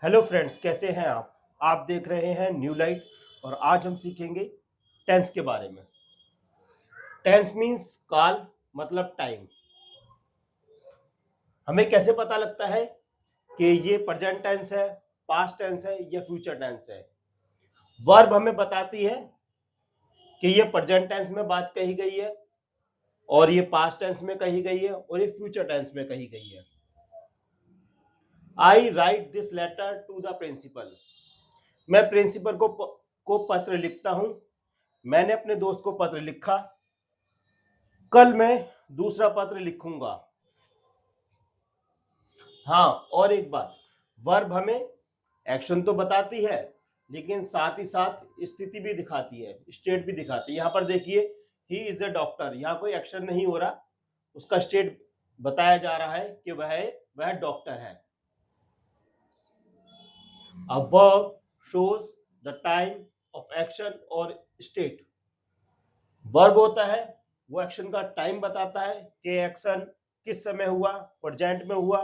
Hello friends, कैसे हैं आप देख रहे हैं न्यू लाइट। और आज हम सीखेंगे टेंस के बारे में। टेंस मीन्स काल, मतलब टाइम। हमें कैसे पता लगता है कि ये प्रेजेंट टेंस है, पास्ट टेंस है या फ्यूचर टेंस है? वर्ब हमें बताती है कि ये प्रेजेंट टेंस में बात कही गई है, और ये पास्ट टेंस में कही गई है, और ये फ्यूचर टेंस में कही गई है। I write this letter to the principal. मैं प्रिंसिपल को पत्र लिखता हूं। मैंने अपने दोस्त को पत्र लिखा। कल मैं दूसरा पत्र लिखूंगा। हाँ, और एक बात, वर्ब हमें एक्शन तो बताती है, लेकिन साथ ही साथ स्थिति भी दिखाती है, स्टेट भी दिखाती है। यहाँ पर देखिए, ही इज अ डॉक्टर। यहाँ कोई एक्शन नहीं हो रहा, उसका स्टेट बताया जा रहा है कि वह डॉक्टर है। A verb shows the time of action और स्टेट। वर्ब होता है, वो एक्शन का टाइम बताता है कि एक्शन किस समय हुआ, प्रेजेंट में हुआ,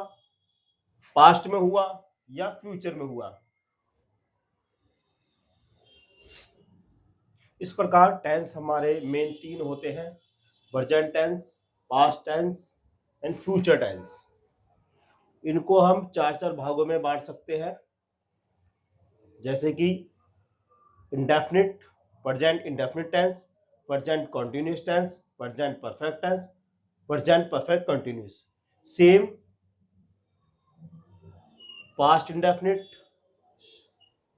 पास्ट में हुआ या फ्यूचर में हुआ। इस प्रकार टेंस हमारे मेन तीन होते हैं: present tense, past tense and future tense. इनको हम चार चार भागों में बांट सकते हैं, जैसे कि indefinite, present indefinite tense, present continuous tense, present perfect tense, present perfect continuous. Same past indefinite,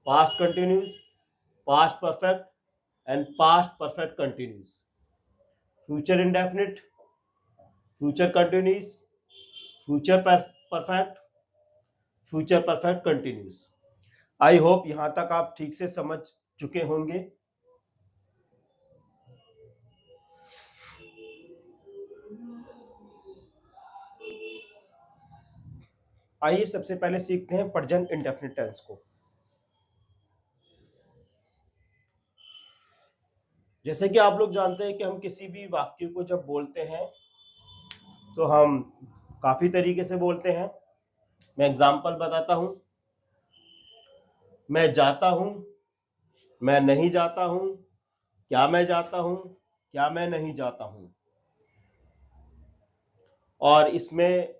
past continuous, past perfect and past perfect continuous. Future indefinite, future continuous, future perfect, future perfect continuous. I hope यहां तक आप ठीक से समझ चुके होंगे। आइए सबसे पहले सीखते हैं प्रेजेंट इंडेफिनिट टेंस को। जैसे कि आप लोग जानते हैं कि हम किसी भी वाक्य को जब बोलते हैं तो हम काफी तरीके से बोलते हैं। मैं एग्जांपल बताता हूं। मैं जाता हूं, मैं नहीं जाता हूं, क्या मैं जाता हूं, क्या मैं नहीं जाता हूं। और इसमें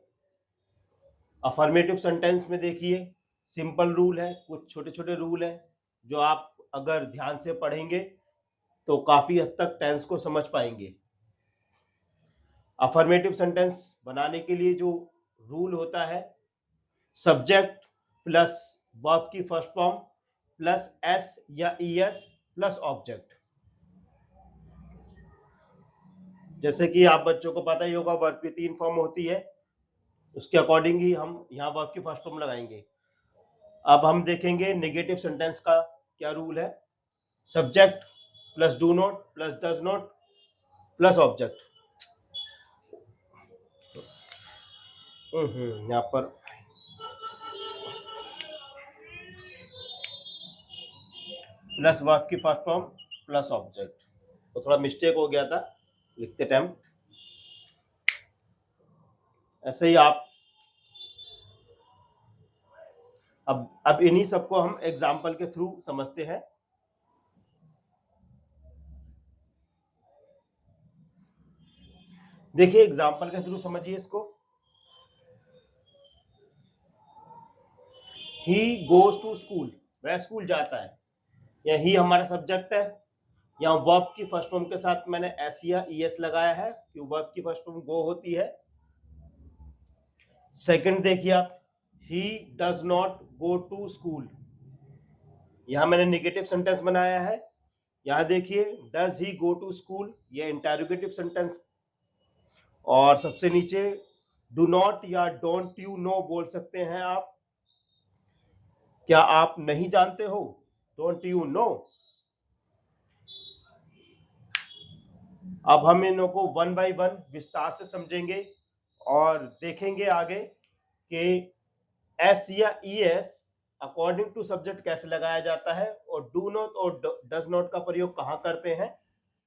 अफर्मेटिव सेंटेंस में देखिए, सिंपल रूल है, कुछ छोटे छोटे रूल हैं जो आप अगर ध्यान से पढ़ेंगे तो काफी हद तक टेंस को समझ पाएंगे। अफर्मेटिव सेंटेंस बनाने के लिए जो रूल होता है, सब्जेक्ट प्लस वर्ब की फर्स्ट फॉर्म प्लस एस या ईएस प्लस ऑब्जेक्ट। जैसे कि आप बच्चों को पता ही होगा, वर्ब की तीन फॉर्म होती है, उसके अकॉर्डिंग ही हम यहाँ वर्ब की फर्स्ट फॉर्म लगाएंगे। अब हम देखेंगे नेगेटिव सेंटेंस का क्या रूल है। Subject plus do not plus does not plus object. यहाँ पर प्लस वर्ब की फर्स्ट फॉर्म प्लस ऑब्जेक्ट, तो थोड़ा मिस्टेक हो गया था लिखते टाइम। ऐसे ही आप अब इन्हीं सबको हम एग्जाम्पल के थ्रू समझते हैं। देखिए, एग्जाम्पल के थ्रू समझिए इसको। ही गोज टू स्कूल, वह स्कूल जाता है। या ही हमारा सब्जेक्ट है। यहाँ वर्ब की फर्स्ट फॉर्म के साथ मैंने एस या ईएस लगाया है, क्योंकि वर्ब की फर्स्ट फॉर्म गो होती है। सेकंड देखिए आप, he does not go to school. यहां मैंने नेगेटिव सेंटेंस बनाया है। यहां देखिए, does he go to school, ये इंटरोगेटिव सेंटेंस। और सबसे नीचे डू नॉट या डोंट यू नो बोल सकते हैं आप। क्या आप नहीं जानते हो, डोंट यू नो। अब हम इनको वन बाय वन विस्तार से समझेंगे और देखेंगे आगे कि एस या ईएस अकॉर्डिंग टू सब्जेक्ट कैसे लगाया जाता है, और डू नॉट और डज नॉट का प्रयोग कहां करते हैं,